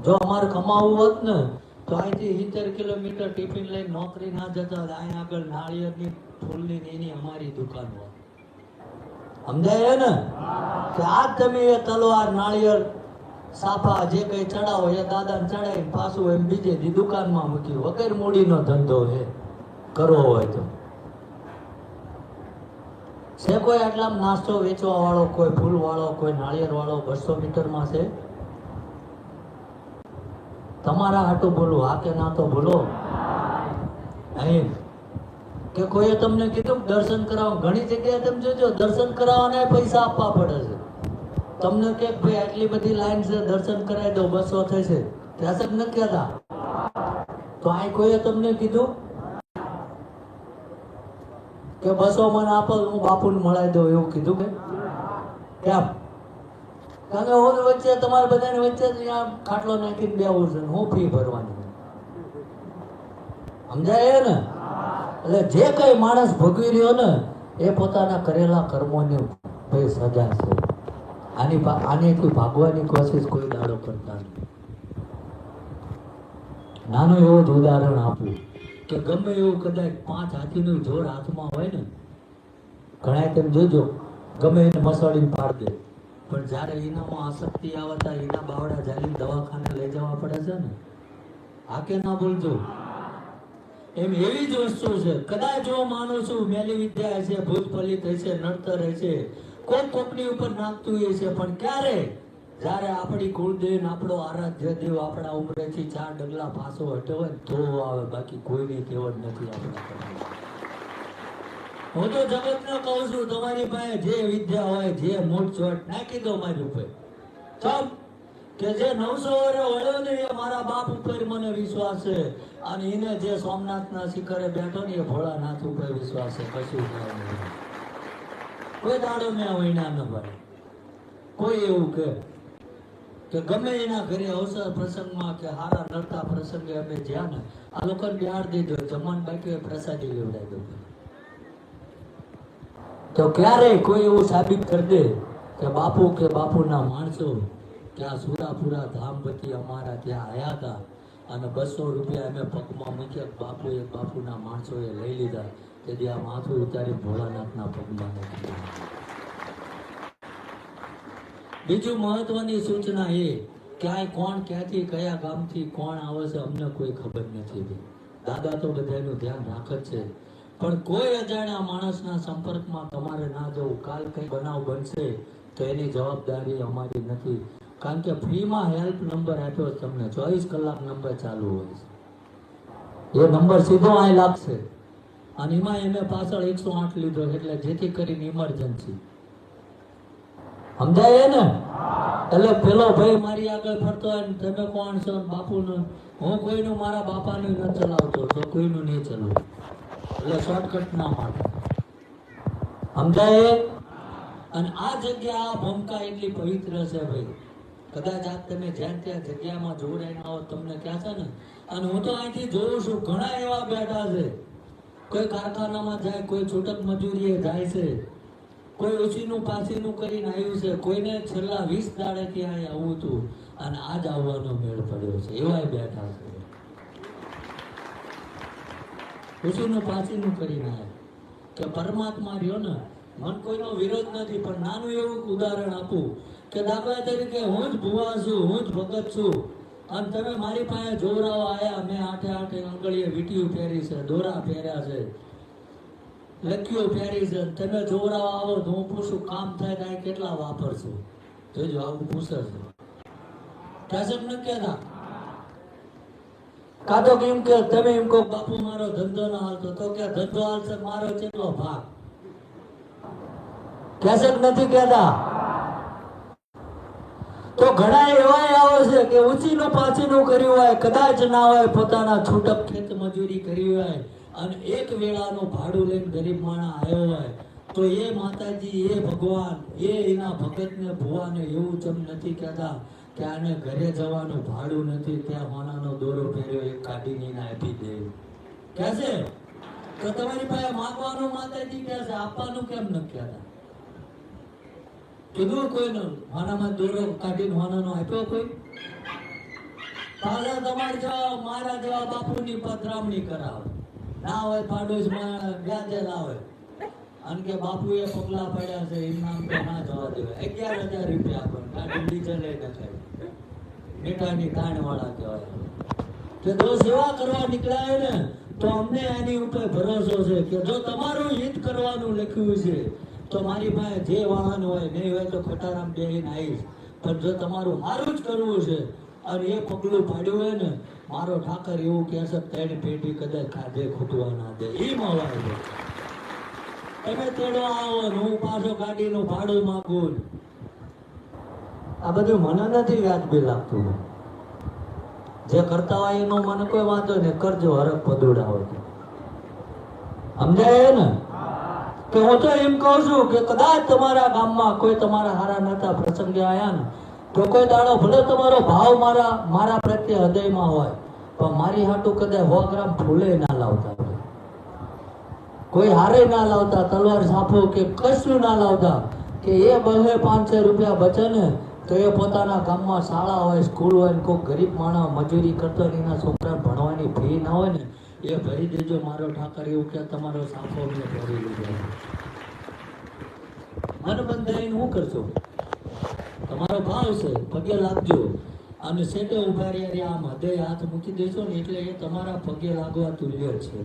જો અમારે કમાવું હોત ને તો અહીંથી 70 કિલોમીટર ટિફિન લઈને નોકરી ના જતા, અહીંયા આગળ નાળિયેરની ફૂલની એની અમારી દુકાન હોય. સમજાય ને કે આજ તમે એ તલવાર નાળિયેર સાફા જે કઈ ચડાવો એ દાદાને ચડાવી પાછું એમ બીજે દી દુકાનમાં મૂક્યું. વગર મૂડીનો ધંધો છે, કરવો હોય તો છે કોઈ આટલા નાસ્તો વેચવા વાળો, કોઈ ફૂલ વાળો, કોઈ નાળિયેર વાળો 200 મીટરમાં છે? તમારા હાટું બોલું, હા કે ના તો બોલો. અહીં કે કોઈએ તમને કીધું દર્શન કરાવવા? ઘણી જગ્યાએ તમે જોજો દર્શન કરાવવાના પૈસા આપવા પડે છે. તમને કે ભાઈ આટલી બધી લાઈન છે, દર્શન કરાવી દો, 200 થશે, ત્યાં જ ન કહેતા. તો આ કોઈએ તમને કીધું કે 200 મને આપો હું બાપુને મળાવી દઉં, એવું કીધું કે કેમ? કારણ કે હું વચ્ચે તમારે બધાની વચ્ચે ત્યાં ખાટલો નાખીને બેવું છે, હું ફી ભરવાની. સમજાય ને? એટલે જે કઈ માણસ ભોગવી રહ્યો ને એ પોતાના કરેલા કર્મોની ભાઈ સજા છે. આની ભાગવાની કોશિશ કોઈ દાડો કરતા નથી. નાનું એવું જ ઉદાહરણ આપું કે ગમે એવું કદાચ 5 હાથીનું જોર હાથમાં હોય ને, ઘણા તેમ જોજો ગમે એને મસાડીને પાડ દે, પણ જ્યારે એનામાં આસક્તિ આવતા એના બાવડા જાળી દવાખાને લઈ જવા પડે છે ને, આ કે ના બોલજો. એમ એવી જ વસ્તુ છે. કદાચ હું માનું છું મેલી વિદ્યા હશે, ભૂત ફલિત હશે, નડતર હશે, કોકની ઉપર નાખતું હશે, પણ ક્યારે? જ્યારે આપણી કુળદેવ, આપણો આરાધ્ય દેવ આપણા ઉંમરેથી 4 ડગલા પાછો હટ્યો હોય તો આવે, બાકી કોઈની કેવડ નથી આપણા. હું તો જગતને કહું છું, તમારી પાસે જે વિદ્યા હોય, જે મોટ ચોટ નાખી દો મારી ઉપર. ચમ કે જે 900 વર્ષ વળ્યો ને એ મારા બાપ ઉપર મને વિશ્વાસ છે, અને એને જે સોમનાથના શિખરે બેઠો ને એ ભોળાનાથ ઉપર વિશ્વાસ છે. કશું કોઈ દાડો મેં વૈના ન ભરે. કોઈ એવું કે ગમે એના ઘરે અવસર પ્રસંગમાં કે હારા નડતા પ્રસંગે અમે જ્યાં ને આ લોકોને બિહાર દીધો, જમવાનું બાકી પ્રસાદી લેવડાવી દો. તો ક્યારે કોઈ એવું સાબિત કરી દે કે બાપુના માણસો કે આ સુરાપુરા ધામપતિ અમારા ત્યાં આવ્યા હતા અને 200 રૂપિયા અમે પગમાં મૂક્યા, બાપુના માણસોએ લઈ લીધા, તેથી આ માથું ઉતારી ભોળાનાથના પગમાં મૂકી. બીજું મહત્વની સૂચના એ ક્યાંય કોણ ક્યાંથી કયા ગામથી કોણ આવે છે અમને કોઈ ખબર નથી. દાદા તો બધાનું ધ્યાન રાખે છે, પણ કોઈ અજાણ્યા માણસના સંપર્કમાં તમારે ના જવું. કાલ કઈ બનાવ બનશે તો એની જવાબદારી અમારી નથી, કારણ કે ફ્રીમાં હેલ્પ નંબર આપ્યો તમને, 24 કલાક નંબર ચાલુ હોય છે. એ નંબર સીધો અહીં લાગશે અને એમાં એને પાછળ 108 લીધો, એટલે જેથી કરીને ઇમરજન્સી. સમજાય ને? એટલે પેલો ભાઈ મારી આગળ ફરતો હોય ને તમે કોણ છો બાપુનું, હું કોઈનું મારા બાપાનું ન ચલાવતો તો કોઈનું નહીં ચલાવું, એટલે શોર્ટકટ ના માટે. સમજાય? અને આ જગ્યા, આ ભૂમિકા એટલી પવિત્ર છે ભાઈ. કદાચ આજ તમે જ્યાં ત્યાં જગ્યામાં જોડાઈને આવો તમને ક્યાં છે ને, અને હું તો અહીંથી જોઉં છું ઘણા એવા બેઠા છે, કોઈ કારખાનામાં જાય, કોઈ છૂટક મજૂરીએ જાય છે, કોઈ ઓછીનું પાછીનું કરીને આવ્યું છે, કોઈને છેલ્લા 20 દાડેથી અહીં આવું હતું અને આજ આવવાનો મેળ પડ્યો છે, એવાય બેઠા છે. ઓછીનું પાછીનું કરીને આવ્યા કે પરમાત્મા રહ્યો ને, મન કોઈનો વિરોધ નથી, પણ નાનું એવું ઉદાહરણ આપું કે દાખલા તરીકે હું જ ભુવા છું, હું જ ભગત છું, અને તમે મારી પાસે જોરાવા આવ્યા, મેં 8 આંગળીએ વીટીયું પહેરી છે, દોરા પહેર્યા છે, લખીઓ પહેરી છે, તમે જોરાવા આવો તો હું પૂછું કામ થાય તો કેટલા વાપરશું? જોજો આવું પૂછે છે. કહેશક ન કહેતા? કાતો કેમ કે તમે એમ કહો બાપુ મારો ધંધો ના હાલતો, તો કે ધંધો હાલશે મારો કેટલો ભાગ? કહેશક નથી કહેતા? તો ઘણા એવા આવે છે કે ઊંચીનું પાછીનું કર્યું હોય, કદાચ ના હોય, પોતાના છૂટક ખેત મજૂરી કરી હોય અને એક વેળાનું ભાડું લઈને ગરીબ માણસ આવ્યો હોય, તો એ માતાજી, એ ભગવાન, એ એના ભગતને ભુવાને એવું ચમ નથી કહેતા કે આને ઘરે જવાનું ભાડું નથી, ત્યાં હોનાનો દોરો પહેર્યો એક કાઢીને એને આપી દે? કહે છે તો તમારી પાસે માંગવાનું માતાજી કહે છે, આપવાનું કેમ ન કહેતા? કીધું કોઈનું હોનામાં દોરો કાઢીને હોનાનો આપ્યો કોઈ? પાછા તમારે જેવા મારા જેવા બાપુની પધરામણી કરાવે, ના હોય પાડોશમાં વ્યાજે લાવે અને કે બાપુએ પગલા પડ્યા છે એમ નામ તો ના જવા દેવાય. 11,000 રૂપિયા પણ ગાડી ડીઝલ નખાય, મીઠાની તાણ વાળા કહેવાય. કે જો સેવા કરવા નીકળાય ને તો અમને એની ઉપર ભરોસો છે કે જો તમારું હિત કરવાનું લખ્યું છે તો મારી પાસે જે વાહન હોય નહીં હોય તો ખટારામ બેહીને આવીશ, પણ જો તમારું સારું જ કરવું છે અને એ પગલું પાડ્યું હોય ને, મારો ઠાકર એવું કહે છે 3 પેઢી કદાચ ખાધે ખૂટવા ના દે એમ અવાજ છે. તમે તેડવા આવો ને હું પાછો ગાડીનું ભાડું માંગું, આ બધું મને નથી વ્યાજબી લાગતું. જે કરતા હોય એનો મને કોઈ વાંધો નહીં, કરજો હરખ પદુડા હોય તો. સમજાય ને કે હું તો એમ કહું છું કે કદાચ તમારા ગામમાં કોઈ તમારા હારા નતા પ્રસંગે આયા ને તો કોઈ દાડો ભલે તમારો ભાવ મારા પ્રત્યે હૃદયમાં હોય, પણ મારી હાટું કદાચ 100 ગ્રામ ફૂલે ના લાવતા, કોઈ હારે ના લાવતા, તલવાર સાફો કે કશું ના લાવતા, કે એ 200-500 રૂપિયા બચે ને તો એ પોતાના ગામમાં શાળા હોય, સ્કૂલ હોય ને કોઈ ગરીબ માણસ મજૂરી કરતો ને એના છોકરાને ભણવાની ફી ના હોય ને એ ભરી દેજો. મારો ઠાકર એવું કે તમારો સાફો મેં ભરી લીધો. મને બંધાઈને શું કરશો? તમારો ભાવ છે પગે લાગજો અને સેટે ઉભા રહ્યા આમ હૃદય હાથ મૂકી દેશો ને એટલે એ તમારા પગે લાગવા તુલ્ય છે.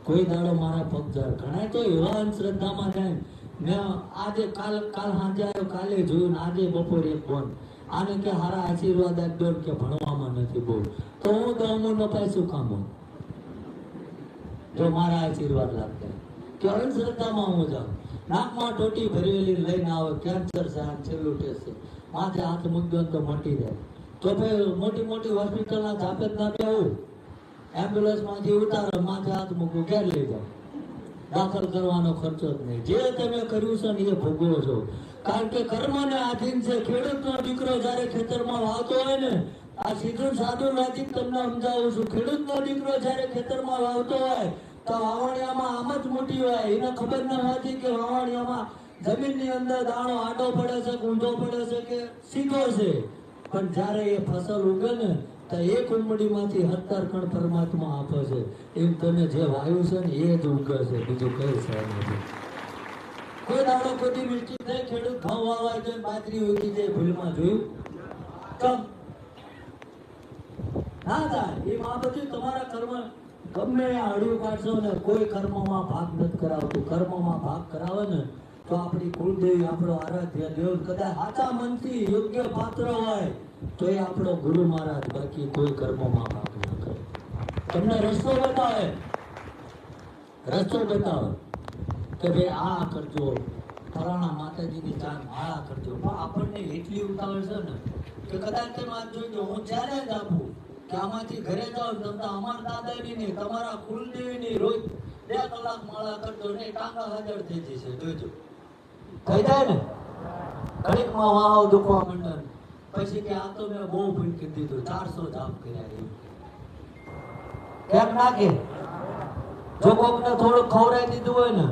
કોઈ દાડો મારા પગ જાય. ઘણા તો એવા અંધશ્રદ્ધામાં જાય. મેં આજે કાલ સાંજે આવ્યો, કાલે જોયું, આજે બપોરે ફોન આને કે હારા આશીર્વાદ આપજો કે ભણવામાં નથી બહુ, તો હું તો અમુક નપાય શું કામ હોય જો મારા આશીર્વાદ લાગતા કે અંધશ્રદ્ધામાં હું જાઉં. નાકમાં ટોટી ભરેલી લઈને આવે, કેન્સર છે, છેલ્લું ટેસ્ટ છે, માથે હાથ મૂક્યો તો મટી જાય. તો ભાઈ મોટી મોટી હોસ્પિટલના જાપે જ ના બેવું, એમ્બ્યુલન્સમાંથી ઉતારો, માથે હાથ મૂકવું, ક્યારે લઈ જાઓ? દાખલ કરવાનો ખર્ચો જ નહીં. જે તમે કર્યું છે ને એ ભોગવો છો, કારણ કે કર્મને આધીન છે. ખેડૂતનો દીકરો જયારે ખેતરમાં વાવતો હોય ને, આ સીધું સાદું લોજિક તમને સમજાવું છું. ખેડૂતનો દીકરો જયારે ખેતરમાં વાવતો હોય તો વાવણિયામાં આમ જ મોટી હોય, એને ખબર ન હોતી કે વાવણિયામાં જમીનની અંદર દાણો આડો પડે છે, ઊંધો પડે છે કે સીધો છે. પણ જયારે એ ફસલ ઉગે ને તો એક ઉમડીમાંથી 17 કણ પરમાત્મા આપે છે. એમ તમે જે વાયુ છે ને એ જ ઉગે છે, બીજું કઈ છે નથી. કોઈ દાડો કોઈ મિસ્ટેક થાય, ખેડૂત ઘઉં વાવાય જાય, બાજરી ઉગી જાય, ભૂલમાં જોયું કમ ના થાય. એમ આ બધું તમારા કર્મ ગમે હળિયું કાઢશો ને કોઈ કર્મમાં ભાગ નથી કરાવતું. કર્મમાં ભાગ કરાવે ને તો આપણી કુળદેવી, આપણો આરાધ્ય દેવ કદાચ સાચા મનથી યોગ્ય પાત્ર હોય તો એ આપણો ગુરુ મહારાજ, બાકી કોઈ કર્મમાં ભાગ ન કરે. તમને રસ્તો બતાવે કે ભાઈ આ કરજો, ફલાણા માતાજીની ચાંદ માળા કરજો. પણ આપણને એટલી ઉતાવળ છે ને કે કદાચ તમે આજ જોઈજો, હું જ્યારે જ આપું કે આમાંથી ઘરે જાઓ તમને અમારા દાદાની નહીં, તમારા કુલદેવીની રોજ 2 કલાક માળા કરજો ને ટાંગા હાજર થઈ જશે. જોઈજો થઈ જાય ને ઘડીકમાં વાહો દુખવા મંડળ. પછી કે આ તો મેં બહુ ભૂલકી દીધું, 400 જાપ કર્યા. કેમ નાખે? જો કોકને થોડું ખવડાવી દીધું હોય ને,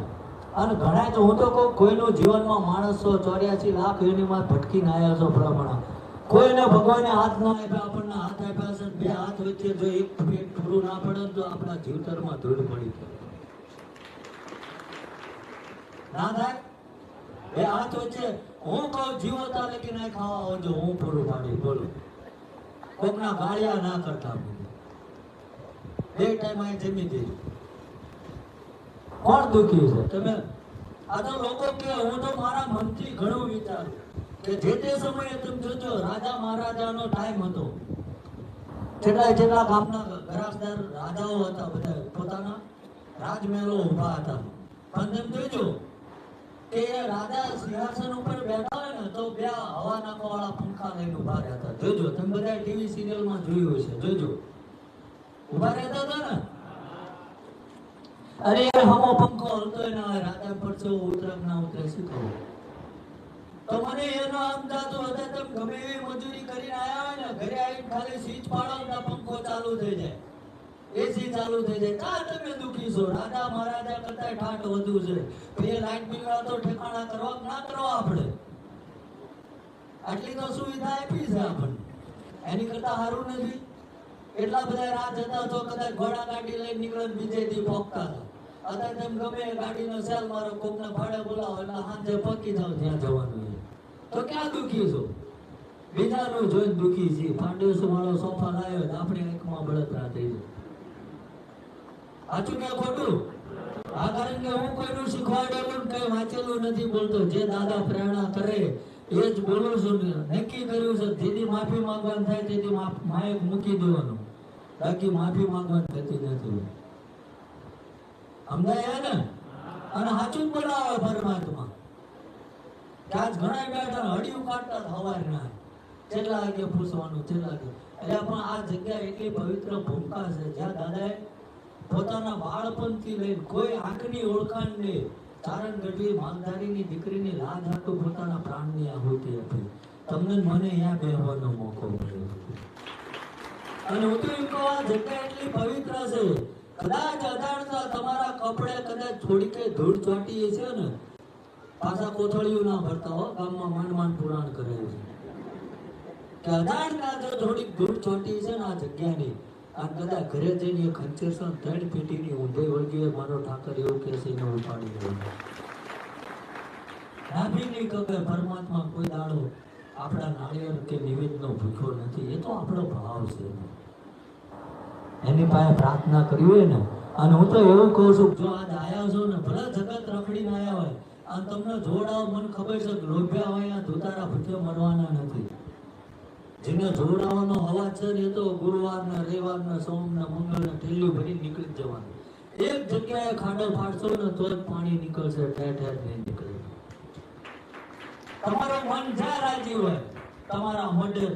અને ઘણા તો હું તો કહું કોઈનું જીવનમાં માણસો 84 લાખ યુનિમાં ભટકીને આવ્યા છો પ્રમાણે, કોઈને ભગવાને હાથ ના આપ્યા, આપણને હાથ આપ્યા છે. 2 હાથ વચ્ચે જો એક પેટ પૂરું ના પડે તો આપણા જીવતરમાં ધૂળ પડી જાય. ના થાય? 2 હાથ વચ્ચે હું કહું જીવતા લગી ના ખાવા આવજો, હું પૂરું પાડી બોલું. કોકના ગાળિયા ના કરતા, 2 ટાઈમ અહીં જમી દેજો. કોણ દુખી છે? તમે આ તો લોકો કે હું તો મારા મનથી ઘણું વિચારું કે જે તે સમયે તમે જોજો રાજા મહારાજાનો ટાઈમ હતો. જેટલા ગામના ગરાસદાર રાજાઓ હતા, બધા પોતાના રાજમહેલો ઉભા હતા. પણ તમે જોજો કે રાજા સિંહાસન ઉપર બેઠા હોય ને તો 2 હવા નાખવાવાળા પંખા લઈને ઉભા રહેતા. જોજો તમે બધા ટીવી સિરિયલમાં જોયું હશે. જોજો ઉભા રહેતા હતા ને. અરે હમો પંખો હલતો ના હોય, રાજા પડશે ઉતરક ના ઉતરે, શું કહું? તો મને એનો આમ થતો હતા, તમે ગમે એવી મજૂરી કરીને આવ્યા હોય ને, ઘરે આવીને ખાલી સ્વિચ પાડો તો પંખો ચાલુ થઈ જાય, એસી ચાલુ થઈ જાય. કાં તમે દુખી છો? રાજા મહારાજા કરતા ઠાઠ વધુ છે. એ લાઈટ બિલ તો ઠેકાણા કરવા ના કરવા આપણે આટલી તો સુવિધા આપી છે આપણને, એની કરતા સારું નથી. એટલા બધા રાહ જતા તો કદાચ ઘોડા ગાડી લઈને નીકળે બીજે દી ભોગતા હતા. અત્યારે તેમ ગમે ગાડીનો સેલ મારો કોકને ભાડે બોલાવો એટલે સાંજે પકી જાવ જ્યાં જવાનું છે. તો ક્યાં દુખી છો? બીજાનું જોઈને દુખી છે. ફાંડેસો વાળો સોફા લાવ્યો આપણે એકમાં બળતરા થઈ જાય. સાચું કે ખોટું? આ કારણ કે હું કોઈનું શીખવાડેલું કઈ વાંચેલું નથી બોલતો. જે દાદા પ્રેરણા કરે એ જ બોલું છું. નક્કી કર્યું છે જેથી માફી માંગવાનું થાય તેથી માયક મૂકી દેવાનું, બાકી માફી માંગવાની થતી નથી. સમજાય ને? અને સાચું જ બોલાવે પરમાત્મા. આજ ઘણા બેઠા હડિયું કાઢતા હવારના કેટલા વાગે પૂછવાનું કેટલા વાગે. એટલે પણ આ જગ્યા એટલી પવિત્ર ભૂમિકા છે જ્યાં દાદાએ પોતાના બાળપણથી લઈને કોઈ આંખની ઓળખાણ ને ચારણ ગઢવી માલધારીની દીકરીની લાજ હાટુ પોતાના પ્રાણની આહુતિ આપી. તમને મને અહીંયા બેહવાનો મોકો મળ્યો. અને હું તો એમ કહું આ જગ્યા એટલી પવિત્ર છે, કદાચ અજાણતા તમારા કપડે કદાચ થોડી કઈ ધૂળ ચોંટી છે ને, પાછા કોથળીઓ ના ભરતા હો. ગામમાં માંડ માંડ પુરાણ કરે છે કે અજાણતા જો થોડીક ધૂળ ચોંટી છે ને આ જગ્યાની, આ કદાચ ઘરે જઈને ખંચેરસો 3 પેટીની ઊંધે વળગી મારો ઠાકર એવું કે છે એને ઉપાડી ગયો. નાભીની કબે પરમાત્મા કોઈ દાડો આપણા નાળિયેર કે નિવેદનો ભૂખ્યો નથી. એ તો આપણો ભાવ છે. એની પાસે પ્રાર્થના કરી હોય ને. અને હું તો એવું કહું છું જો આજ આયા છો ને, ભલે જગત રખડીને આયા હોય અને તમને જોડાવ, મને ખબર છે કે લોભ્યા હોય ધોતારા ભૂખ્યો મરવાના નથી. જેને જોડાવાનો અવાજ છે ને એ તો ગુરુવારના રવિવારના સોમના મંગળના ઠેલી ભરી નીકળી જવાનું. એક જગ્યાએ ખાડો ફાડશો ને તો જ પાણી નીકળશે, ઠેર ઠેર નહીં નીકળે. તમારું મન જ્યાં રાજી હોય, તમારા મડે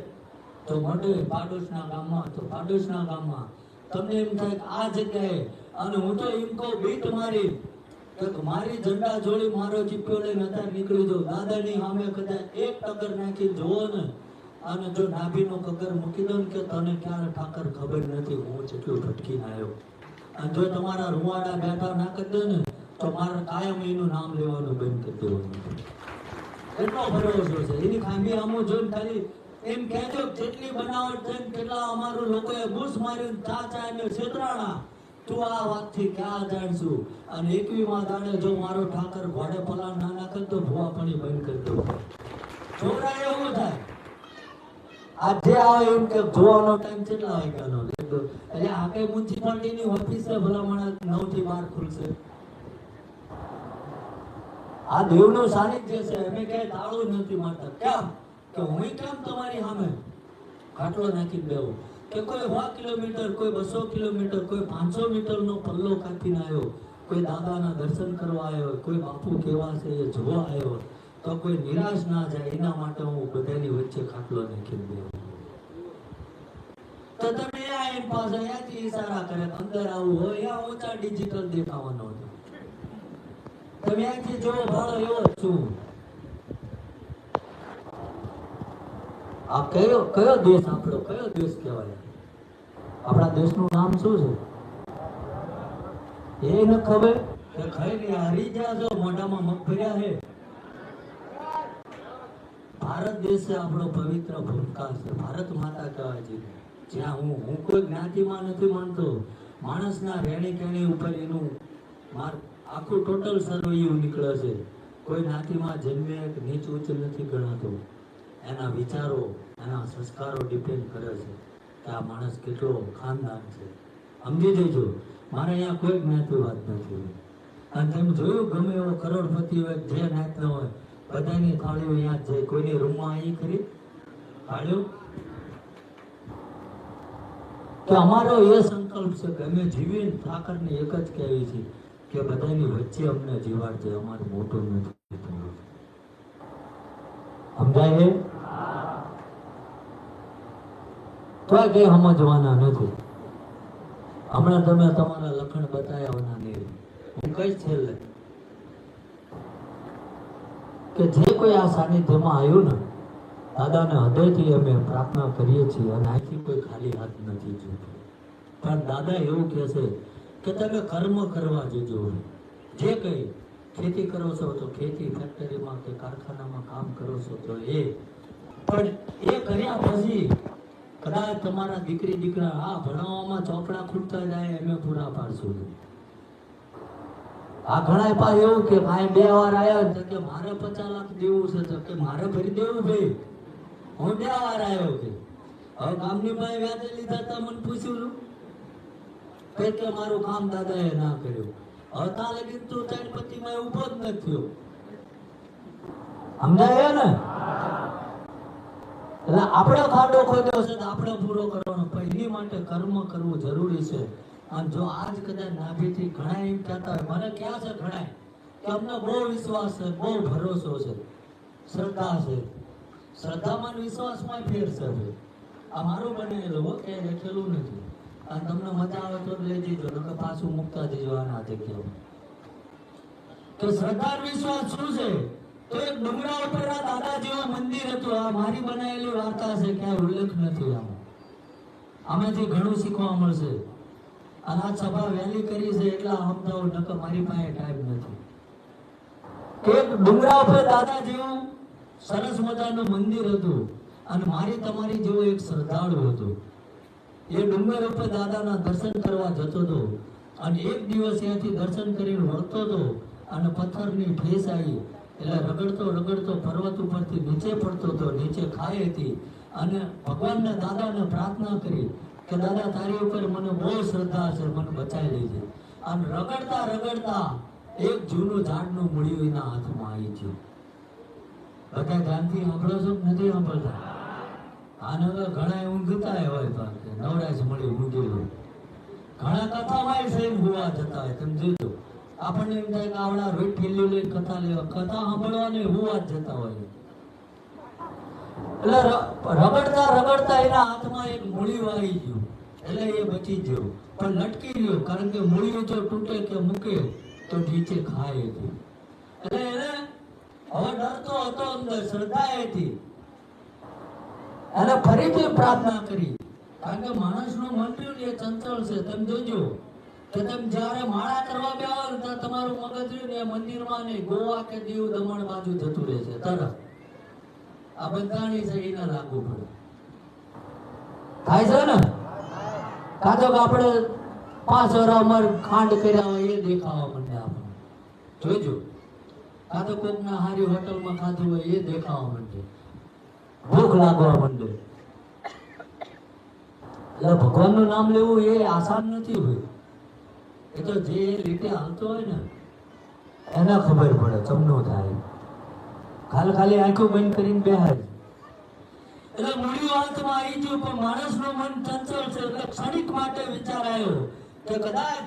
તો મડે, પાડોશના ગામમાં તો પાડોશના ગામમાં, તમને એમ થાય કે આ જગ્યાએ. અને હું તો એમ કહું બીટ મારી કે મારી ઝંડા જોડી મારો ચીપ્યો લઈને અત્યારે નીકળી જાઉં. દાદાની સામે કદાચ એક ટગર નાખી જોવો ને, અને જો નાભીનો કગર મૂકી દો ને કે તને ક્યારે ઠાકર ખબર નથી હું જેટલું ભટકીને આવ્યો. અને જો તમારા રૂવાડા બેઠા ના કરી દે ને તો મારે કાયમ એનું નામ લેવાનું બંધ કરી દેવાનું. એટલો ભરોસો છે. એની ખાંભી આમો જોઈને ખાલી એમ કહેજો જેટલી બનાવટ થઈને કેટલા અમારું લોકોએ બુશ માર્યું ચા ને છેતરાણા, તું આ વાતથી ક્યાં જાણશું. અને 21મા દાડે જો મારો ઠાકર ઘોડે પલાણ ના નાખે તો ભૂવા પાણી બંધ કરી દો. છોકરા એવું થાય આજે આવે એમ કે જોવાનો ટાઈમ કેટલા વાગ્યાનો, એટલે આ કઈ મ્યુનિસિપાલિટીની ઓફિસ છે ભલામણ 9 થી 12 ખુલશે. આ દેવનું સાનિધ્ય છે. અમે કઈ તાળું નથી મારતા. કેમ કે હું કેમ તમારી સામે ખાટલો નાખી દેવો કે કોઈ 100 કિલોમીટર, કોઈ 200 કિલોમીટર, કોઈ 500 મીટરનો પલ્લો કાપીને આવ્યો, કોઈ દાદાના દર્શન કરવા આવ્યો, કોઈ બાપુ કેવા છે એ જોવા આવ્યો, તો કોઈ નિરાશ ના જાય એના માટે હું બધાની વચ્ચે ખાટલો નાખી દેવો. તો તમે આ પાસે અહીંયાથી ઈશારા કરે અંદર આવવું હોય યા ઊંચા ડિજિટલ દેખાવાનો હતો. તમે અહીંથી જો ભાડો એવો જ છું. આ કયો દેશ આપણો, કયો દેશ કહેવાય? આપણા દેશનું નામ શું છે એ ન ખબર કે ખાઈને હારી ગયા છો, મોઢામાં મગ ભર્યા છે. ભારત દેશ છે આપણો પવિત્ર ભૂમિકા છે. ભારત માતા કહેવાય છે. જ્યાં હું કોઈ જ્ઞાતિમાં નથી માનતો. માણસના રહેણી કહેણી ઉપર એનું આખું ટોટલ સર્વે એવું નીકળે છે. કોઈ જ્ઞાતિમાં જન્મે કે નીચ ઉચ્ચ નથી ગણાતો. એના વિચારો, એના સંસ્કારો ડિપેન્ડ કરે છે કે આ માણસ કેટલો ખાનદાન છે. સમજી દેજો, મારે અહીંયા કોઈ જ્ઞાતિવાદ નથી. અને તમે જોયું ગમે એવો કરોડપતિ હોય, જે જ્ઞાતિનો હોય, બધાની થાળીઓ અહીંયા જ જાય. કોઈની રૂમમાં આવી ખરી થાળીઓ? કે અમારો એ સંકલ્પ છે કે અમે જીવીને ઠાકરને એક જ કહેવી છે કે બધાની વચ્ચે અમને જીવાડજે, અમારું મોટું નથી. સમજાય? તો કઈ સમજવાના નથી. હમણાં તમે તમારા લખણ બતાવ્યા નહીં. હું કઈશ છેલ્લે કે જે કોઈ આ સાનિધ્યમાં આવ્યું ને, દાદાને હૃદયથી અમે પ્રાર્થના કરીએ છીએ અને અહીંથી કોઈ ખાલી હાથ નથી જોતું. પણ દાદા એવું કહે છે કે તમે કર્મ કરવા જજો. જે કંઈ ખેતી કરો છો તો ખેતી, ફેક્ટરીમાં કે કારખાનામાં કામ કરો છો તો એ, પણ એ કર્યા પછી કદાચ તમારા દીકરી દીકરા આ ભણાવવામાં ચોપડા ખૂટતા જાય અમે પૂરા પાડશું. આ ઘણા પા એવું કે ભાઈ 2 વાર આવ્યો તો કે મારે 50 લાખ દેવું છે તો કે મારે ભરી દેવું ભાઈ. હું 2 વાર આવ્યો કે હવે ગામની પાસે વ્યાજે લીધા તા મને પૂછ્યું કે મારું કામ દાદાએ ના કર્યું. હવે ત્યાં લગી તું 4 પતિમાં ઉભો જ નથી થયો. સમજાય ને? એટલે આપણે ખાડો ખોદ્યો છે તો આપણે પૂરો કરવાનો. એની માટે કર્મ કરવું જરૂરી છે. અને જો આજ કદાચ નાભીથી ઘણા એમ કહેતા હોય, મને ક્યાં છે ઘણા કે અમને બહુ વિશ્વાસ છે, બહુ ભરોસો છે, શ્રદ્ધા છે. શ્રદ્ધામાં વિશ્વાસમાં ફેર છે. આ મારું બનેલું કે લખેલું નથી. અને તમને મજા આવે તો લઈ જજો, નકર પાછું મૂકતા જજો આના જગ્યામાં. કે શ્રદ્ધા વિશ્વાસ શું છે? તો એક ડુંગરા ઉપર આ દાદા જેવું મંદિર હતું. આ મારી બનાવેલી વાર્તા છે, ક્યાંય ઉલ્લેખ નથી આમાં. આમાંથી ઘણું શીખવા મળશે. અને આ સભા વહેલી કરી છે એટલા સમજાવું, નકર મારી પાસે ટાઈમ નથી. એક ડુંગરા ઉપર દાદા જેવું સરસ મજાનું મંદિર હતું અને મારી તમારી જેવો એક શ્રદ્ધાળુ હતો. એ ડુંગર ઉપર દાદાના દર્શન કરવા જતો હતો અને એક દિવસ ત્યાંથી દર્શન કરીને વળતો હતો અને પથ્થરની ઠેસ આવી એટલે રગડતો રગડતો પર્વત ઉપરથી નીચે પડતો હતો. નીચે ખાઈ હતી અને ભગવાનને દાદાને પ્રાર્થના કરી કે દાદા તારી ઉપર મને બહુ શ્રદ્ધા છે, મને બચાવી લેજે. અને રગડતા રગડતા એક જૂનું ઝાડનું મૂળિયું એના હાથમાં આવી ગયું. બધા ધ્યાનથી સાંભળો છો નથી સાંભળતા? આને ઘણા ઊંઘતા હોય પાસે નવરાશ મળી ઊંઘેલું. ઘણા કથામાં સહીને હોવા જતા હોય. તમે જોજો આપણને એમ થાય કે આવડા રોજ ઠેલી લઈને કથા લેવા, કથા સાંભળવાને હોવા જ જતા હોય. એટલે રગડતા રગડતા એના હાથમાં એક મૂળિયું આવી ગયું એટલે એ બચી ગયો, પણ લટકી ગયો. કારણ કે મૂળિયું જો તૂટે કે મૂકે તો નીચે ખાય હતી. એટલે એને હવે ડરતો હતો, અંદર શ્રદ્ધા હતી. એને ફરીથી પ્રાર્થના કરી. કારણ કે માણસનું મન રહ્યું ને એ ચંચળ છે. તમે જોજો કે તમે જ્યારે માળા કરવા બેહો તો તમારું મગજ રહ્યું ને મંદિરમાં નહીં, ગોવા કે દીવ દમણ બાજુ જતું રહે છે તરત. આ બધાની છે એને લાગુ પડે થાય છે ને. કાં તો આપણે 5 વાર અમર ખાંડ કર્યા હોય એ દેખાવા માંડે આપણે જોઈજો. કાં તો કોકના હારી હોટલમાં ખાધું હોય એ દેખાવા માંડે, ભૂખ લાગવા માંડે. એટલે ભગવાનનું નામ લેવું એ આસાન નથી હોય. એ તો જે રીતે હાલતો હોય ને એને ખબર પડે, ચમનો થાય. ખાલી આંખો બંધ કરીને બેહાય એટલે મૂળિયું હાથમાં આવી ગયું. પણ માણસનું મન ચંચળ છે એટલે ક્ષણિક માટે વિચાર આવ્યો કે કદાચ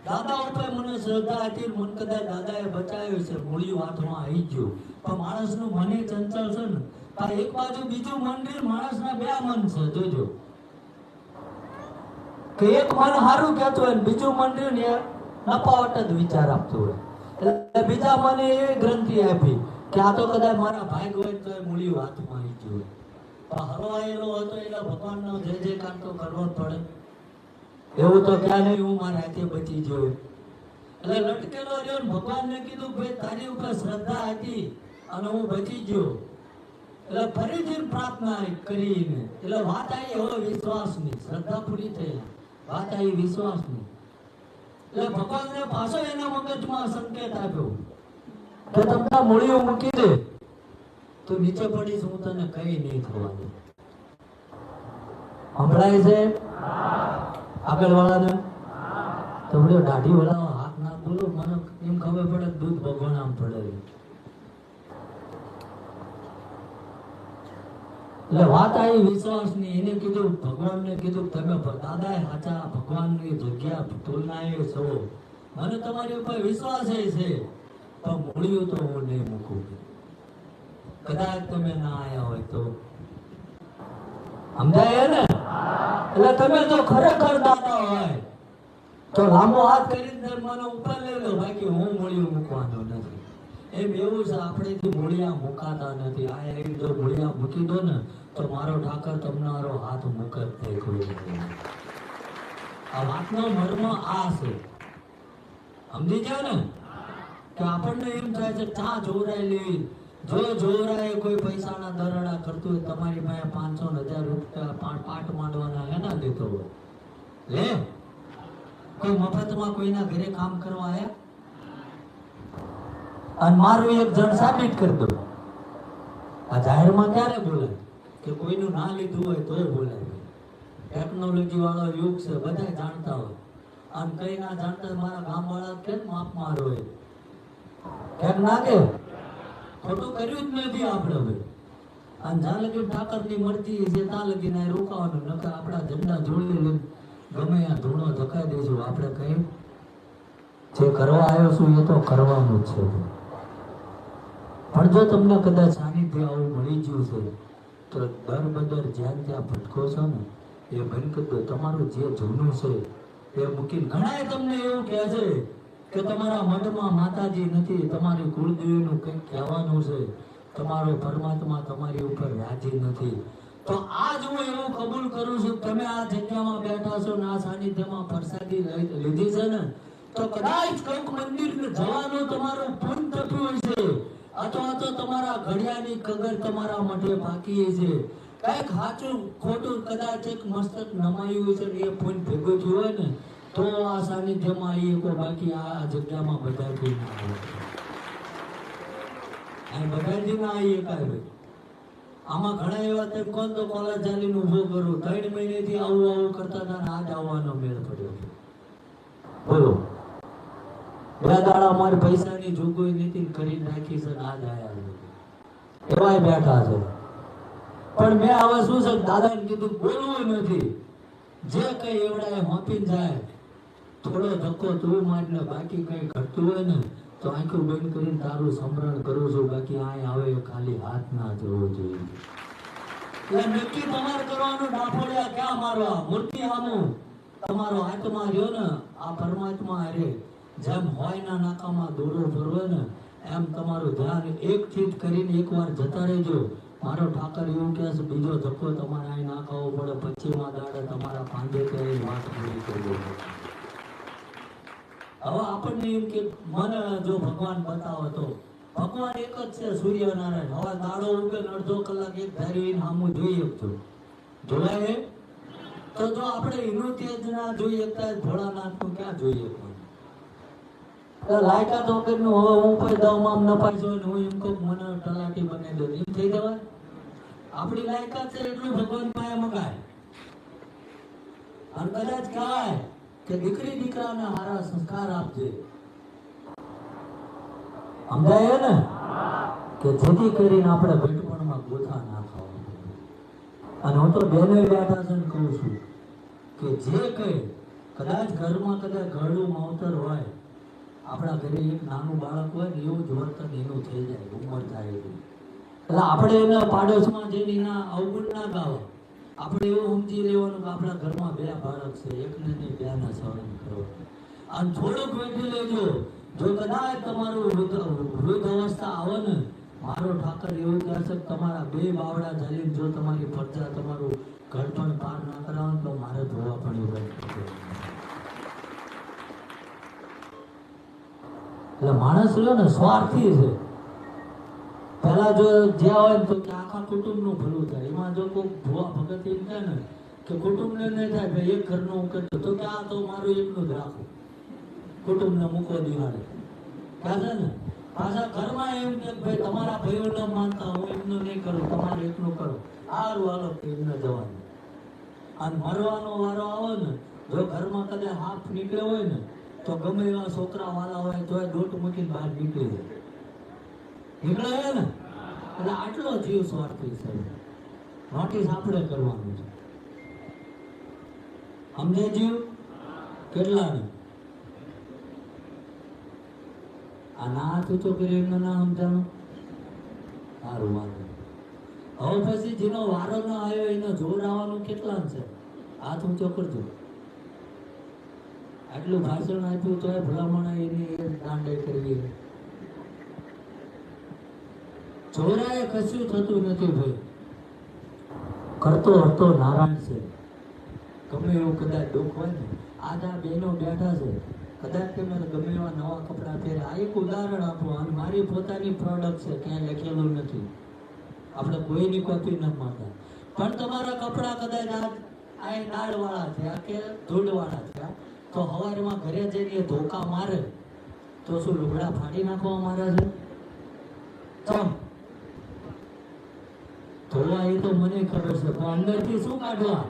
દાદા ઉપર મને શ્રદ્ધા હતી, મને કદાચ દાદાએ બચાવ્યો છે. મૂળિયું હાથમાં આવી ગયું. પણ માણસનું મને ચંચળ છે ને, એક બાજુ બીજું મન રહ્યું. માણસના 2 મન છે જોજો, કે એક મન સારું કહેતું હોય બીજું મન રહ્યું ને નપાવટ જ વિચાર આપતું હોય. એટલે બીજા મને એ ગ્રંથિ આપી કે આ તો કદાચ મારા ભાગ હોય તો એ મૂળિયું હાથમાં આવી ગયું. હરવાયેલો હતો એટલે ભગવાનનો જે કામ તો કરવો જ પડે. એવું તો ક્યાં નહીં હું મારા હાથે બચી ગયો. એટલે લટકેલો રહ્યો. ભગવાનને કીધું ભાઈ તારી ઉપર શ્રદ્ધા હતી અને હું બચી ગયો. એટલે ફરીથી પ્રાર્થના કરીને એટલે વાત આવી હવે વિશ્વાસની. શ્રદ્ધા પૂરી થઈ, વાત આવી વિશ્વાસની. એટલે ભગવાનને પાછો એના મગજમાં સંકેત આપ્યો કે તમને મૂળિયું મૂકી દે તો નીચે પડીશ, હું તને કઈ નહીં થવાનું. સંભળાય છે આગળ વાળાને? તો બધો દાઢી વાળા હાથ ના બોલો, મને એમ ખબર પડે દૂધ ભગવાન પડે. એટલે વાત આવી વિશ્વાસની. એને કીધું, ભગવાનને કીધું તમે દાદાએ સાચા ભગવાનની જગ્યા તુલનાએ છો. મને તમારી ઉપર વિશ્વાસ છે, પણ મૂળિયું તો હું નહીં મૂકું. કદાચ તમે ના આયા હોય તો. સમજાય ને? એટલે તમે જો ખરેખર દાદા હોય તો લાંબો હાથ કરીને મને ઉપર લઈ લો, બાકી હું મૂળિયું મૂકવાનો નથી. એમ એવું છે આપણે મૂળિયા મુકાતા નથી. આ જો મૂળિયા મૂકી દો ને તો મારો ઠાકર તમારો હાથ મૂકે જ થઈ ગયો. આ વાતનો મર્મ આ છે. સમજી જાવ ને કે આપણને એમ થાય છે ચા જોરાઈ લેવી જો જોરાએ કોઈ પૈસાના દરડા કરતું હોય, તમારી પાસે 500 ને 1000 રૂપિયા પાટ માંડવાના એના દેતો હોય લે, કોઈ મફતમાં કોઈના ઘરે કામ કરવા આયા? અને મારું એક જણ સાબિત કરી દો. આ જાહેરમાં ક્યારે બોલાય કે કોઈનું ના લીધું હોય તોય બોલાય. ટેકનોલોજી વાળો યુગ છે, બધા જાણતા હોય. અને કઈ ના જાણતા મારા ગામ વાળા કેમ માપ મારો હોય કેમ ના કે ખોટું કર્યું જ નથી આપણે હવે. અને જ્યાં લગી ઠાકરની મળતી છે ત્યાં લગી ના રોકાવાનું, નકર આપણા ઝંડા જોડી લઈને ગમે આ ધૂણો ધકાઈ દઈશું. આપણે કઈ જે કરવા આવ્યો છું એ તો કરવાનું જ છે. પણ જો તમને કદાચ સાનિધ્ય આવું મળી ગયું છે તો દર બદર જ્યાં ત્યાં ભટકો છો ને એ બંધ કરી દો. તમારું જે જૂનું છે એ મૂકીને, ઘણાએ તમને એવું કહે છે કે તમારા મઠમાં માતાજી નથી, તમારી કુળદેવીનું કંઈક કહેવાનું છે, તમારો પરમાત્મા તમારી ઉપર રાજી નથી. તો આજ હું એવું કબૂલ કરું છું, તમે આ જગ્યામાં બેઠા છો ને આ સાનિધ્યમાં પ્રસાદી લીધી છે ને, તો કદાચ કંઈક મંદિર જવાનું તમારું પૂર્ણ થતું હોય છે, અથવા તો તમારા ઘડિયાની કગર તમારા માટે બાકી છે, કઈક સાચું ખોટું કદાચ એક મસ્તક નમાયું છે એ પૂર્ણ ભેગું થયું હોય ને, તો આ સાનિધ્યમાં એ કોઈ બાકી આ જગ્યામાં બધાથી ના આવે. આ બધાથી ના આવી એકાય ભાઈ. આમાં ઘણા એવા તેમ કોણ તો કોલેજ ચાલીને ઉભો કરું, 3 મહિનેથી આવું આવું કરતા હતા ને આજ આવવાનો મેળ પડ્યો. બોલો, 2 દાડા મારી પૈસાની જોગવાઈ નીતિ કરી નાખી છે, આજ આયા એવાય બેઠા છે. પણ મેં હવે શું છે, દાદાને કીધું બોલવું નથી, જે કઈ એવડાએ હોપી જાય થોડો ધક્કો તું મારને, બાકી કઈ ઘટતું હોય ને તો આંખો બંધ કરીને તારું સ્મરણ કરું છું, બાકી અહીં આવે ખાલી હાથ ના જોવો જોઈએ. એટલે નક્કી તમારે કરવાનું, ડાફોડિયા ક્યાં મારવા, મૂર્તિ સામું તમારો આત્મા રહ્યો ને આ પરમાત્મા હારે જેમ હોય ના નાકામાં દોરો ફરવે ને એમ તમારું ધ્યાન એક ચીજ કરીને એકવાર જતા રહેજો. મારો ઠાકર એવું કહે છે, બીજો ધક્કો તમારે અહીં નાખાવો પડે, 25મા દાડે તમારા પાંદે કે વાત પૂરી કરી દો. હવે આપણને એમ કે મને જો ભગવાન બતાવો તો ભગવાન એક જ છે, સૂર્યનારાયણ. હવે દાડો ઉગે 1/2 કલાક એક ધારી સામું જોઈ શકજો, જોવાય તો જો આપણે એનું તેજ ના જોઈ શકતા ભોળાનાથનું ક્યાં જોઈ શકવાનું? લાયકાત વગરનું હવે હું કોઈ દવામાં નપાઈ છું ને હું એમ કહું મને તલાટી બનાવી દઉં, એમ થઈ જવાય? આપણી લાયકાત છે એટલું ભગવાન પાસે મગાય. અને કદાચ કહેવાય કે દીકરી દીકરાને સારા સંસ્કાર આપજે, સમજાય ને, કે જેથી કરીને આપણે ભેટપણમાં ગોથા ના ખાવા. અને હું તો બેને બેઠા છે ને કહું છું કે જે કઈ કદાચ ઘરમાં કદાચ ઘરડું માવતર હોય, આપણા ઘરે એક નાનું બાળક હોય ને એવું જ વર્તન એનું થઈ જાય, ઉંમર થાય એટલે આપણે એના પાડોશમાં જઈને એના અવગુણ ના ગાવા. આપણે એવું સમજી લેવાનું કે આપણા ઘરમાં 2 બાળક છે, એકને નહીં 2ના સહન કરો. અને થોડુંક વેઠી લેજો, જો કદાચ તમારું વૃદ્ધ અવસ્થા આવે ને, મારો ઠાકર એવું કહે છે કે તમારા 2 બાવડા ચાલીને જો તમારી પ્રજા તમારું ઘર પણ પાર ના કરાવે તો મારે ધોવા પણ એવું એટલે માણસ રહ્યો ને સ્વાર્થી છે. પેલા જો જ્યાં હોય તો કે આખા કુટુંબનું ભલું થાય, એમાં જો કોઈ ભુવા ભગત એમ કહે ને કે કુટુંબને નહીં થાય ભાઈ એક ઘરનું હું કરતો તો કે આ તો મારું એકનું જ રાખું, કુટુંબને મૂકો દિવાળે કહે છે ને. પાછા ઘરમાં એમ કે ભાઈ તમારા ભાઈઓ ન માનતા, હું એમનું નહીં કરું, તમારે એકનું કરો, સારું હાલો એમને જવાનું. અને મરવાનો વારો આવે ને, જો ઘરમાં કદાચ હાથ નીકળ્યો હોય ને તો ગમે એવા છોકરા વાળા હોય તો દોટ મૂકીને બહાર નીકળી જાય, નીકળે ને. એટલે આટલો જીવ સ્વાર્થી છે, નોટિસ આપણે કરવાનું છે, સમજે જીવ કેટલા ને. આ ના હાથ ઊંચો કર્યો એમને ના સમજાણું, સારું વાંધો. હવે પછી જેનો વારો ન આવ્યો એનો જોર આવવાનું કેટલા છે, હાથ ઊંચો કરજો. આટલું ભાષણ આપ્યું તો ભલામણ એની દાંડે કરીએ. જોરાએ કશું થતું નથી ભાઈ, કરતો હતો નારાયણ છે. ગમે એવું કદાચ દુઃખ હોય ને, આજ આ બહેનો બેઠા છે કદાચ તમે ગમે એવા નવા કપડાં પહેરે. આ એક ઉદાહરણ આપું, અને મારી પોતાની પ્રોડક્ટ છે, ક્યાંય લખેલું નથી, આપણે કોઈની કોપી ન માગતા. પણ તમારા કપડાં કદાચ આ દાળવાળા થયા કે ધૂળવાળા થયા, તો સવારમાં ઘરે જઈને ધોકા મારે તો શું લુગડા ફાડી નાખવા મારે છે? ચમ ધોવા એ તો મને ખબર છે, પણ અંદરથી શું કાઢવા?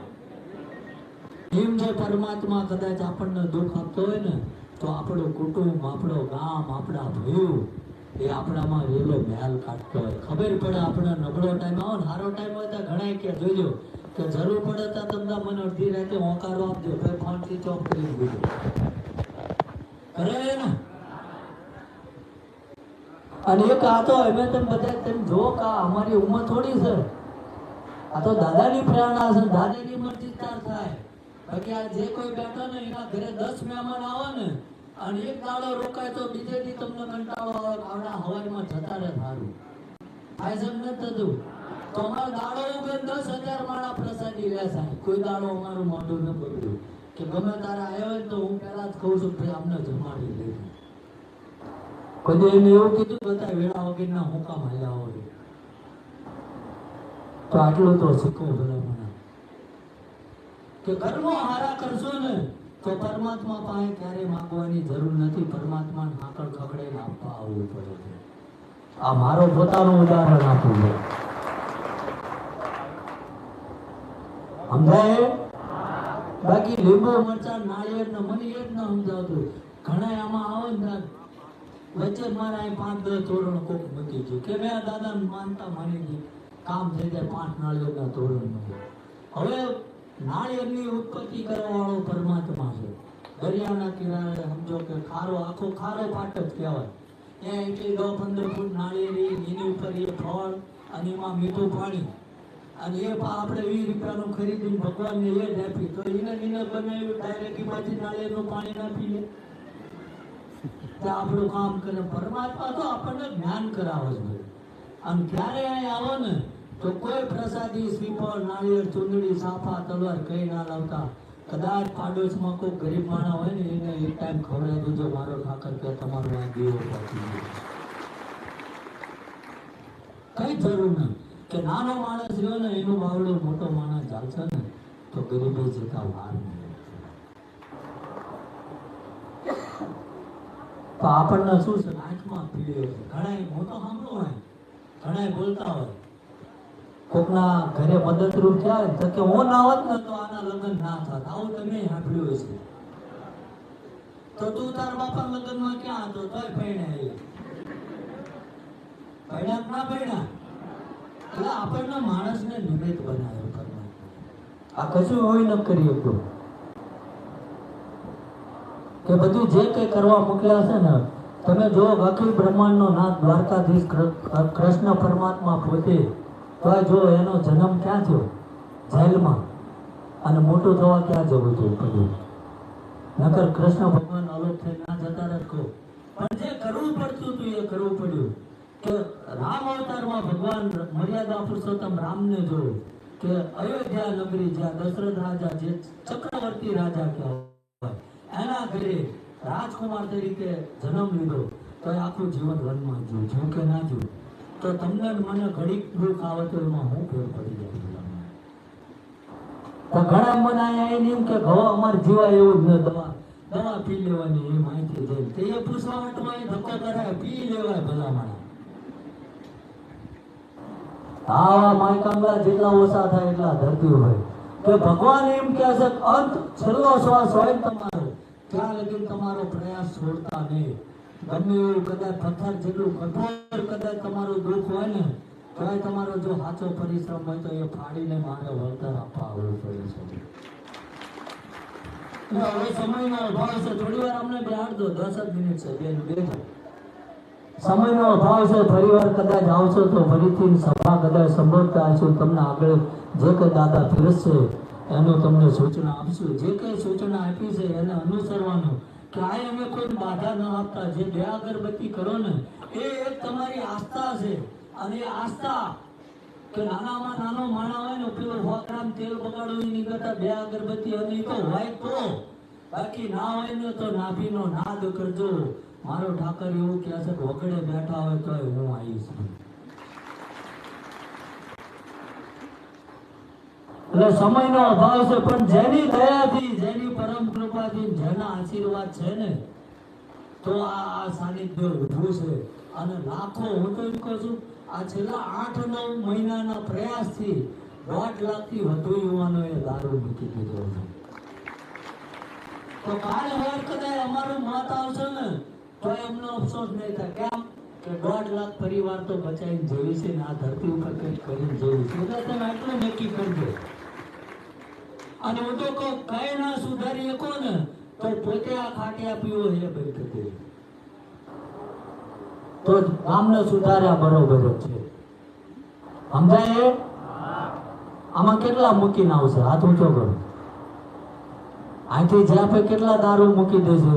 એમ જે પરમાત્મા કદાચ આપણને દુઃખ આપતો હોય ને, તો આપણું કુટુંબ, આપણો ગામ, આપણા ભાઈઓ એ આપણામાં રેલો મહેલ કાઢતો હોય. ખબર પડે આપણે નબળો ટાઈમ આવે ને, સારો ટાઈમ હોય તો ઘણા કે જોજો કે જરૂર પડે તો તમને મને અડધી રાતે હોંકારો આપજો, ભાઈ ફોન સ્વિચ ઓફ કરી દીધો કરે ને. અને એક આ તો અમે તમે બધા તેમ જો કે અમારી ઉંમર થોડી છે, આ તો દાદાની પ્રેરણા છે, દાદાની મરજી તાર થાય. બાકી આ જે કોઈ બેઠો ને એના ઘરે 10 મહેમાન આવે ને, અને એક દાડો રોકાય તો બીજે દી તમને કંટાળો આવે, આવડા હવાઈમાં જતા રહે સારું. આ સમ ન થતું તો અમારો દાડો ઉગે 10,000 માળા પ્રસાદી લે સાહેબ. કોઈ દાડો અમારું મોઢું ન બગડ્યું કે ગમે તારે આવ્યો હોય તો હું પહેલા જ કહું છું ભાઈ અમને જમાડી લેજો. કોઈ એને એવું કીધું બધા વેળા વગરના હું કામ હાલ્યા હોય. તો આટલું તો શીખો ભલા મને કે કર્મો હારા કરશો ને તો પરમાત્મા પાસે ક્યારેય માંગવાની જરૂર નથી. પરમાત્માને આકળ ખકડીને આપવા આવવું પડે છે. આ મારો પોતાનું ઉદાહરણ આપું છું. સમજાય? બાકી લીંબુ મરચાં નાળિયેર ને મને એ જ ના સમજાવતું. ઘણા આમાં આવે ને વચ્ચે મારા 5-10 તોરણ કોક મૂકી ગયું કે મેં દાદાને માનતા માની ગઈ, કામ થઈ જાય 5 નાળિયેરના તોરણ મૂકી. હવે નાળિયેરની ઉત્પત્તિ કરવા વાળો પરમાત્મા છે. દરિયાના કિનારે સમજો કે ખારો, આખો ખારો પાટ જ કહેવાય. ત્યાં એટલી 10-15 ફૂટ નાળિયેરી, એની ઉપર એ ફળ અને એમાં મીઠું પાણી, અને એ આપણે 20 રૂપિયાનું ખરીદીને ભગવાનને એ જ આપી તો એને બનાવ્યું ડાયરેક્ટ એમાંથી નાળિયેરનું પાણી ના પી લે. આપણું કામ કરે. પરમાત્મા તો આપણને જ્ઞાન કરાવે છે. અને ક્યારે અહીં આવો ને તો કોઈ પ્રસાદી, શ્રીફળ, નાળિયેર, ચૂંદડી, સાફા, તલવાર કઈ ના લાવતા. કદાચ પાડોશમાં કોઈ ગરીબ માણસ હોય ને એને એક ટાઈમ ખવડાવી દેજો, મારો ઠાકર કે તમારું આ દીવો પહોંચી ગયો. કઈ જરૂર નહીં કે નાનો માણસ રહ્યો ને એનું બાવડું મોટો માણસ ચાલશે ને તો ગરીબી જતા વાર નહીં. તો આપણને શું છે, આંખમાં પીળ્યો છે. ઘણા હું તો સાંભળું હોય, ઘણા બોલતા હોય કોકના ઘરે મદદરૂપ થયા તો કે હું ના હોત ને તો આના લગ્ન ના થાત. આવું તમે સાંભળ્યું હશે. તો તું તાર બાપા લગ્નમાં ક્યાં હતો તોય પૈણા ના પૈણા. એટલે આપણને માણસને નિમિત્ત બનાવ્યો પરમાત્મા. આ કશું હોય ન કરી શકતું કે બધું જે કઈ કરવા મોકલ્યા છે ને, તમે જો અખિલ બ્રહ્માંડનો નાથ દ્વારકાધીશ કૃષ્ણ પરમાત્મા પોતે તો જો એનો જન્મ ક્યાં થયો? જેલમાં. અને મોટું થવા ક્યાં જવું હતું બધું? નકર કૃષ્ણ ભગવાન અલોપ થઈ ના જતા રાખો. પણ જે કરવું પડતું હતું એ કરવું પડ્યું. કે રામ અવતારમાં ભગવાન મર્યાદા પુરુષોત્તમ રામને જોયું કે અયોધ્યા નગરી જ્યાં દશરથ રાજા, જે ચક્રવર્તી રાજા કહેવાય, એના ઘરે રાજકુમાર તરીકે જન્મ લીધો તો આખું જીવન વનમાં જીવ્યું કે ના જીવ્યું? તો તમને મને ઘડીક દુઃખ આવે તો એમાં હું ફેર પડી જાય. તો ઘણા મને અહીંયા એમ કે ઘઉં અમારે જીવાય એવું જ ન, દવા પી લેવાની એ માહિતી જાય તે એ પૂછવા માટે ધક્કો કરાય, પી લેવાય ભલા માણા. આવા માયકાંગા જેટલા ઓછા થાય એટલા ધરતી હોય. કે ભગવાન એમ કહે છે અંત છેલ્લો શ્વાસ હોય તમારો ત્યાં લગી તમારો પ્રયાસ છોડતા નહીં. ગમે એવું કદાચ પથ્થર જેટલું કઠોર કદાચ તમારું દુઃખ હોય ને તોય તમારો જો સાચો પરિશ્રમ હોય તો એ ફાડીને મારે વળતર આપવા આવવું પડે છે. હવે સમયનો અભાવ છે, થોડી વાર અમને બેહાડ દો, 10 જ મિનિટ છે, બેઠો. સમયનો અભાવ છે, ફરી વાર કદાચ આવશો તો ફરીથી સભા કદાચ સંભળતા હશું. તમને આગળ જે કંઈ દાદા ફેરવશે એનું તમને સૂચના આપશું. જે કંઈ સૂચના આપી છે એને અનુસરવાનું. ક્યાંય અમે કોઈ બાધા ન આપતા. જે બે અગરબત્તી કરો ને એ એક તમારી આસ્થા છે. અને એ આસ્થા કે નાનામાં નાનો માણા હોય ને પેલો 100 ગ્રામ તેલ બગાડવું એની કરતા 2 અગરબત્તી અને તો હોય તો બાકી ના હોય ને તો નાભીનો નાદ કરજો. મારો ઠાકર એવું કહે છે કે વગડે બેઠા હોય તોય હું આવીશ. એટલે સમયનો અભાવ છે, પણ જેની દયાથી, જેની પરમ કૃપાથી, જેના આશીર્વાદ છે ને, તો આ સાનિધ્ય ઊભું છે. અને લાખો, હું તો એમ કહું છું, આ છેલ્લા 8-9 મહિનાના પ્રયાસથી 1.5 લાખથી વધુ યુવાનોએ દારૂ મૂકી દીધો છે. તો કાલ વાર કદાચ અમારું મત આવશે ને તો એમનો અફસોસ નહીં થાય. કેમ કે 1.5 લાખ પરિવાર તો બચાવીને જેવી છે ને આ ધરતી ઉપર કંઈક કરીને જેવી છે. એટલે તમે આટલું નક્કી કરજો. અને હું તો કહું, કઈ ના સુધારી શકો ને તો પોતે આ ખાટિયા પીવો એ બંધ કરી દે, તો ગામને સુધાર્યા બરોબર જ છે. સમજાય? આમાં કેટલા મૂકીને આવશે? હાથ ઊંચો કરો. અહીંથી જ્યાં પે કેટલા દારૂ મૂકી દેશે?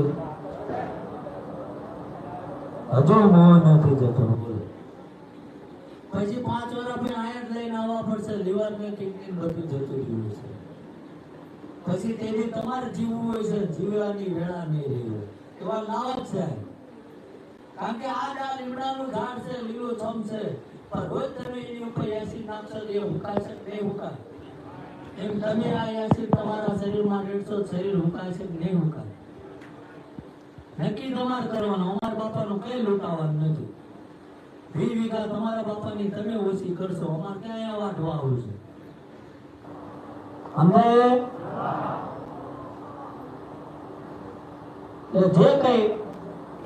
હજુ મોહ નથી જતો. પછી 5 વર્ષ પછી આયા જ લઈને આવવા પડશે. લીવર ને કિડની બધું જતું રહ્યું છે. પછી તેની તમારે જીવવું હોય છે, જીવવાની વેળા નહીં રહી હોય એવા લાવ જ છે. કારણ કે આ લીમડાનું ઝાડ છે, લીલું છમ છે, પણ રોજ તમે એની ઉપર એસિડ નાખશો એ હુકાય છે નહીં હુકાય? એમ તમે આ એસિડ તમારા શરીરમાં રેડશો, શરીર હુકાય છે નહીં હુકાય? નક્કી તમારે કરવાનું. અમારા બાપાનું કઈ લૂંટાવાનું નથી. 20 વીઘા તમારા બાપાની તમે ઓછી કરશો, અમારે ક્યાં આવા ઢોવા આવું છે? અમે જે કઈ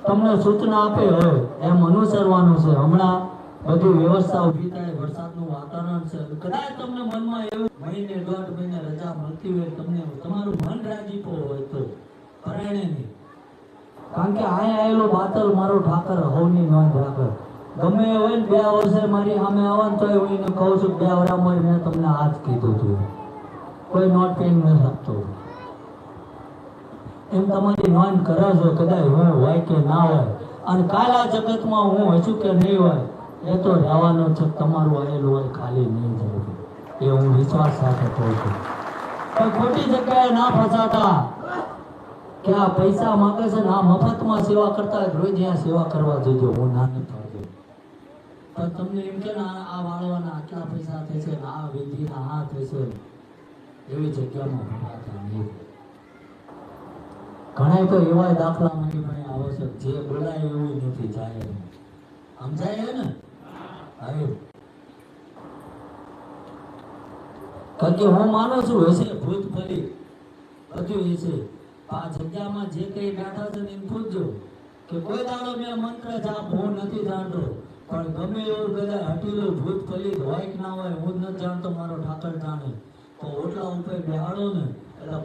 તમને સૂચના આપે હોય એમ અનુસરવાનું છે. હમણાં બધી વ્યવસ્થા ઊભી થાય, વરસાદનું વાતાવરણ છે. કદાચ તમને મનમાં એવું 1-1.5 મહિને રજા મળતી હોય, તમને તમારું મન રાજીપો હોય તો પરણે નહીં. કારણ કે અહીંયા આવેલો બાતલ મારો ઠાકર હવની નોંધ રાખે. ગમે એ હોય ને 2 વર્ષે મારી સામે આવે ને તોય હું એને કહું છું 2 વર્ષમાં મેં તમને આ જ કીધું હતું. કોઈ નોટ પેઇંગ નથી આપતો. એમ તમારી નોંધ કરે છે. કદાચ હું હોય કે ના હોય, અને કાલ આ જગતમાં હું હશું કે નહીં હોય એ તો રહેવાનો છે. તમારું આવેલું હોય ખાલી નહીં જાય એ હું વિશ્વાસ સાથે કહું છું. પણ ખોટી જગ્યાએ ના ફસાતા કે આ પૈસા માંગે છે ને આ મફતમાં સેવા કરતા હોય, રોજ અહીંયા સેવા કરવા જજો. હું ના નથી પાડતો, પણ તમને એમ કે આ વાળવાના આટલા પૈસા થશે ને આ વિધિના આ થશે, એવી જગ્યામાં ભરાતા નહીં. ઘણા તો એવા દાખલા મારી પાસે આવે છે જે બોલાય એવું નથી જાય. સમજાય ને? હવે કારણ કે હું માનું છું હશે ભૂત ફરી બધું હશે. આ જગ્યામાં જે કઈ બેઠા છે ને એમ પૂછજો કે કોઈ દાડો મેં મંત્ર જાપ હું નથી જાણતો, પણ ગમે એવું કદાચ હટીલું ભૂત ફલિત હોય કે ના હોય હું જ નથી જાણતો, મારો ઠાકર જાણે. તો ઓટલા ઉપર બેહાડો ને એટલે